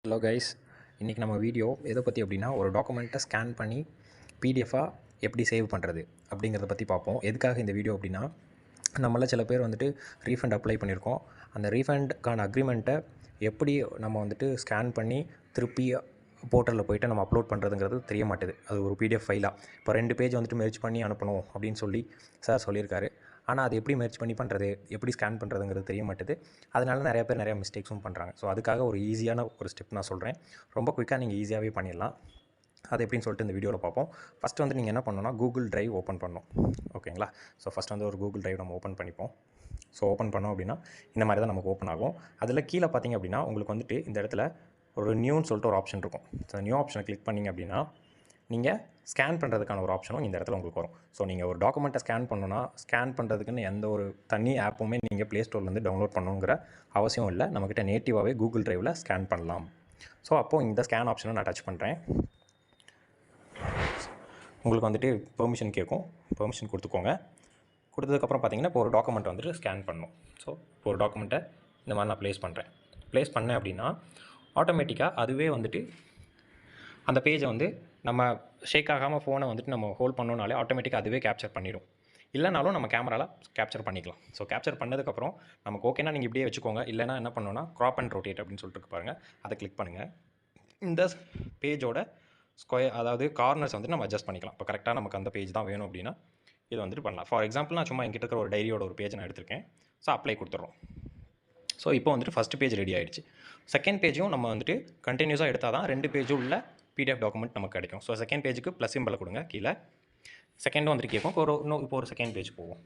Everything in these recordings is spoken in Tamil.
ஹலோ கைஸ், இன்றைக்கி நம்ம வீடியோ எதை பற்றி அப்படின்னா ஒரு டாக்குமெண்ட்டை ஸ்கேன் பண்ணி பிடிஎஃபாக எப்படி சேவ் பண்ணுறது அப்படிங்கிறத பற்றி பார்ப்போம். எதுக்காக இந்த வீடியோ அப்படின்னா, நம்மள சில பேர் வந்துட்டு ரீஃபண்ட் அப்ளை பண்ணியிருக்கோம். அந்த ரீஃபண்டுக்கான அக்ரிமெண்ட்டை எப்படி நம்ம வந்துட்டு ஸ்கேன் பண்ணி திருப்பி போர்ட்டலில் போய்ட்டு நம்ம அப்லோட் பண்ணுறதுங்கிறது தெரிய மாட்டேது. அது ஒரு பிடிஎஃப் ஃபைலாக இப்போ 2 பேஜ் வந்துட்டு மெர்ஜ் பண்ணி அனுப்பணும் அப்படின்னு சொல்லி சார் சொல்லியிருக்காரு. ஆனால் அது எப்படி மெர்ஜ் பண்ணி பண்ணுறது, எப்படி ஸ்கேன் பண்ணுறதுங்கிறது தெரிய மாட்டேது. அதனால நிறைய பேர் நிறையா மிஸ்டேக்ஸும் பண்ணுறாங்க. ஸோ அதுக்காக ஒரு ஈஸியான ஒரு ஸ்டெப் நான் சொல்கிறேன். ரொம்ப குயிக்காக நீங்கள் ஈஸியாகவே பண்ணிடலாம். அது எப்படின்னு சொல்லிட்டு இந்த வீடியோவில் பார்ப்போம். ஃபஸ்ட்டு வந்து நீங்கள் என்ன பண்ணணும்னா கூகுள் ட்ரைவ் ஓப்பன் பண்ணணும். ஓகேங்களா? ஸோ ஃபஸ்ட் வந்து ஒரு கூகுள் ட்ரைவ் நம்ம ஓப்பன் பண்ணிப்போம். ஸோ ஓப்பன் பண்ணோம் அப்படின்னா இந்த மாதிரி தான் நமக்கு ஓப்பன் ஆகும். அதில் கீழே பார்த்தீங்க அப்படின்னா உங்களுக்கு வந்துட்டு இந்த இடத்துல ஒரு நியூன்னு சொல்லிட்டு ஒரு ஆப்ஷன் இருக்கும். ஸோ நியூ ஆப்ஷனை கிளிக் பண்ணிங்க அப்படின்னா நீங்கள் ஸ்கேன் பண்ணுறதுக்கான ஒரு ஆப்ஷனும் இந்த இடத்துல உங்களுக்கு வரும். ஸோ நீங்கள் ஒரு டாக்குமெண்ட்டை ஸ்கேன் பண்ணணும்னா ஸ்கேன் பண்ணுறதுக்குன்னு எந்த ஒரு தனி ஆப்புமே நீங்கள் ப்ளே ஸ்டோர்லேருந்து டவுன்லோட் பண்ணணுங்கிற அவசியம் இல்லை. நம்மக்கிட்ட நேட்டிவாகவே கூகுள் ட்ரைவில் ஸ்கேன் பண்ணலாம். ஸோ அப்போது இந்த ஸ்கேன் ஆப்ஷனை நான் டச் பண்ணுறேன். உங்களுக்கு வந்துட்டு பெர்மிஷன் கேட்கும். பெர்மிஷன் கொடுத்துக்கோங்க. கொடுத்ததுக்கப்புறம் பார்த்தீங்கன்னா இப்போ ஒரு டாக்குமெண்ட்டை வந்துட்டு ஸ்கேன் பண்ணணும். ஸோ இப்போ ஒரு டாக்குமெண்ட்டை இந்த மாதிரி நான் ப்ளேஸ் பண்ணுறேன். ப்ளேஸ் பண்ணேன் அப்படின்னா ஆட்டோமேட்டிக்காக அதுவே வந்துட்டு அந்த பேஜை வந்து நம்ம ஷேக் ஆகாமல் ஃபோனை வந்துட்டு நம்ம ஹோல்ட் பண்ணோனாலே ஆட்டோமேட்டிக்காக அதுவே கேப்சர் பண்ணிடும். இல்லைனாலும் நம்ம கேமராவில் கேப்சர் பண்ணிக்கலாம். ஸோ கேப்சர் பண்ணதுக்கப்புறம் நமக்கு ஓகேனா நீங்கள் இப்படியே வச்சுக்கோங்க. இல்லைனா என்ன பண்ணணும்னா க்ராப் அண்ட் ரொட்டேட் அப்படின்னு சொல்லிட்டு பாருங்கள், அதை கிளிக் பண்ணுங்கள். இந்த பேஜோட ஸ்கொயர் அதாவது கார்னர்ஸ் வந்து நம்ம அட்ஜஸ்ட் பண்ணிக்கலாம். இப்போ கரெக்டாக நமக்கு அந்த பேஜ் தான் வேணும் அப்படின்னா இது வந்துட்டு பண்ணலாம். ஃபார் எக்ஸாம்பிள் நான் சும்மா என்கிட்ட இருக்கிற ஒரு டைரியோட ஒரு பேஜ் நான் எடுத்திருக்கேன். ஸோ அப்ளை கொடுத்துட்றோம். ஸோ இப்போ வந்துட்டு ஃபஸ்ட் பேஜ் ரெடி ஆகிடுச்சு. செகண்ட் பேஜும் நம்ம வந்துட்டு கண்டினியூஸாக எடுத்தால் தான் 2 பேஜும் உள்ள பிடிஎஃப் டாக்குமெண்ட் நமக்கு கிடைக்கும். ஸோ செகண்ட் பேஜுக்கு ப்ளஸ் சிம்பலை கொடுங்க கீழே. செகண்டும் வந்துட்டு கேட்கும். இப்போ ஒரு செகண்ட் பேஜ் போவோம்.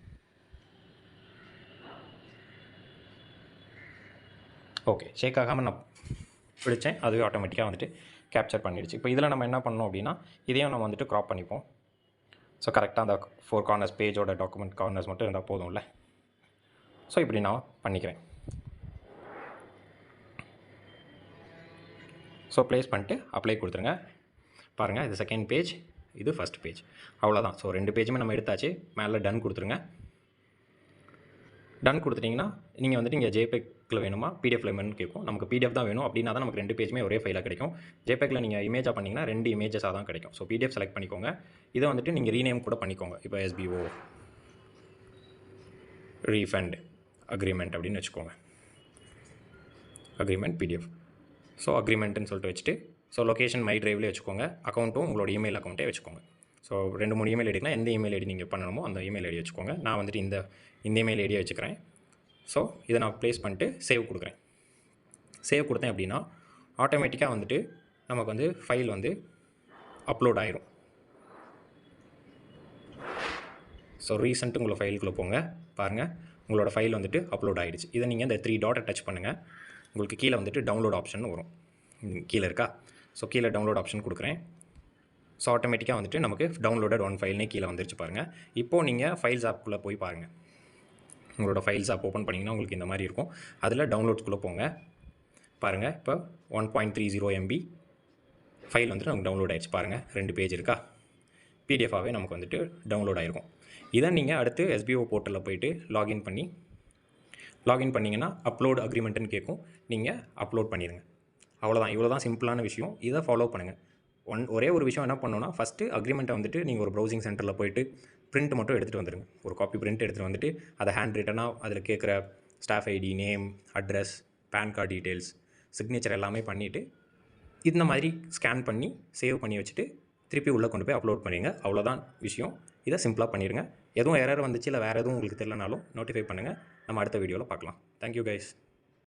ஓகே, ஷேக் ஆகாமல் நான் பிடிச்சேன். அதுவே ஆட்டோமேட்டிக்காக வந்துட்டு கேப்சர் பண்ணிடுச்சு. இப்போ இதில் நம்ம என்ன பண்ணணும் அப்படின்னா இதையும் நம்ம வந்துட்டு க்ராப் பண்ணிப்போம். ஸோ கரெக்டாக அந்த 4 கார்னர்ஸ் பேஜோட டாக்குமெண்ட் கார்னர்ஸ் மட்டும் இருந்தால் போதும்ல. ஸோ இப்படி நான் பண்ணிக்கிறேன். ஸோ ப்ளேஸ் பண்ணிட்டு அப்ளை கொடுத்துருங்க. பாருங்கள், இது செகண்ட் பேஜ், இது ஃபஸ்ட் பேஜ். அவ்வளோதான். ஸோ 2 பேஜுமே நம்ம எடுத்தாச்சு. மேலே டன் கொடுத்துருங்க. டன் கொடுத்துட்டிங்கன்னா நீங்கள் வந்துட்டு இங்கே ஜேபெக்கில் வேணுமா பிடிஎஃப்ல வேணும்னு கேட்கும். நமக்கு பிடிஎஃப் தான் வேணும் அப்படின்னா தான் நமக்கு 2 பேஜுமே ஒரே ஃபைலாக கிடைக்கும். ஜேபெக்கில் நீங்கள் இமேஜாக பண்ணிங்கன்னா 2 இமேஜஸாக தான் கிடைக்கும். ஸோ பிடிஎஃப் செலக்ட் பண்ணிக்கோங்க. இதை வந்துட்டு நீங்கள் ரீநேம் கூட பண்ணிக்கோங்க. இப்போ எஸ்பிஓ ரீஃபண்ட் அக்ரிமெண்ட் அப்படின்னு வச்சுக்கோங்க. Agreement PDF. ஸோ அக்ரிமெண்ட்டுன்னு சொல்லிட்டு வச்சுட்டு ஸோ லொக்கேஷன் மை ட்ரைவ்லேயே வச்சுக்கோங்க. அக்கௌண்ட்டும் உங்களோட இமெயில் அக்கௌண்ட்டே வச்சுக்கோங்க. ஸோ 2-3 இமெயில் ஐடினா எந்த இமெயில் ஐடி நீங்கள் பண்ணணுமோ அந்த இமெயில் ஐடி வச்சுக்கோங்க. நான் வந்துட்டு இந்த இமெயில் ஐடியை வச்சுக்கிறேன். ஸோ இதை நான் ப்ளேஸ் பண்ணிட்டு சேவ் கொடுக்குறேன். சேவ் கொடுத்தேன் அப்படின்னா ஆட்டோமேட்டிக்காக வந்துட்டு நமக்கு வந்து ஃபைல் வந்து அப்லோட் ஆயிரும். ஸோ ரீசெண்ட் உங்களோட ஃபைலுக்குள்ளே போங்க. பாருங்கள், உங்களோட ஃபைல் வந்துட்டு அப்லோட் ஆகிடுச்சு. இதை நீங்கள் இந்த 3 டாட்டை டச் பண்ணுங்கள். உங்களுக்கு கீழே வந்துட்டு டவுன்லோட் ஆப்ஷன் வரும். கீழே இருக்கா? ஸோ கீழே டவுன்லோட் ஆப்ஷன் கொடுக்குறேன். ஸோ ஆட்டோமேட்டிக்காக வந்துட்டு நமக்கு டவுன்லோடட் 1 ஃபைல்னே கீழே வந்துருச்சு பாருங்கள். இப்போது நீங்கள் ஃபைல்ஸ் ஆப்புக்குள்ளே போய் பாருங்கள். உங்களோட ஃபைல்ஸ் ஆப் ஓப்பன் பண்ணிங்கன்னா உங்களுக்கு இந்த மாதிரி இருக்கும். அதில் டவுன்லோட்ஸ்குள்ளே போங்க. பாருங்கள், இப்போ 1.30 MB ஃபைல் வந்துட்டு நமக்கு டவுன்லோட் ஆகிடுச்சு. பாருங்கள், 2 பேஜ் இருக்கா? பிடிஎஃபாகவே நமக்கு வந்துட்டு டவுன்லோட் ஆகிருக்கும். இதை நீங்கள் அடுத்து எஸ்பிஓ போர்ட்டலில் போய்ட்டு லாகின் பண்ணிங்கன்னா அப்லோட் அக்ரிமெண்ட்டுன்னு கேட்கும். நீங்கள் அப்லோட் பண்ணிடுங்க. அவ்வளோதான். இவ்வளோ தான் சிம்பிளான விஷயம். இதை ஃபாலோ பண்ணுங்கள். ஒரே ஒரு விஷயம் என்ன பண்ணணும்னா ஃபஸ்ட்டு அக்ரிமெண்ட்டை வந்துட்டு நீங்கள் ஒரு ப்ரௌசிங் சென்டரில் போய்ட்டு பிரிண்ட் மட்டும் எடுத்துகிட்டு வந்துடுங்க. ஒரு காப்பி பிரிண்ட் எடுத்துகிட்டு வந்துட்டு அதை ஹேண்ட் ரிட்டனாக அதில் கேட்குற staff ID, name, address, PAN card details, signature எல்லாமே பண்ணிவிட்டு இந்த மாதிரி ஸ்கேன் பண்ணி சேவ் பண்ணி வச்சுட்டு திருப்பி உள்ளே கொண்டு போய் அப்லோட் பண்ணிடுங்க. அவ்வளோதான் விஷயம். இதை சிம்பிளாக பண்ணிடுங்க. எதுவும் எரர் வந்துச்சு இல்லை வேறு எதுவும் உங்களுக்கு தெரியலனாலும் நோட்டிஃபை பண்ணுங்கள். நம்ம அடுத்த வீடியோவில் பார்க்கலாம். Thank you guys.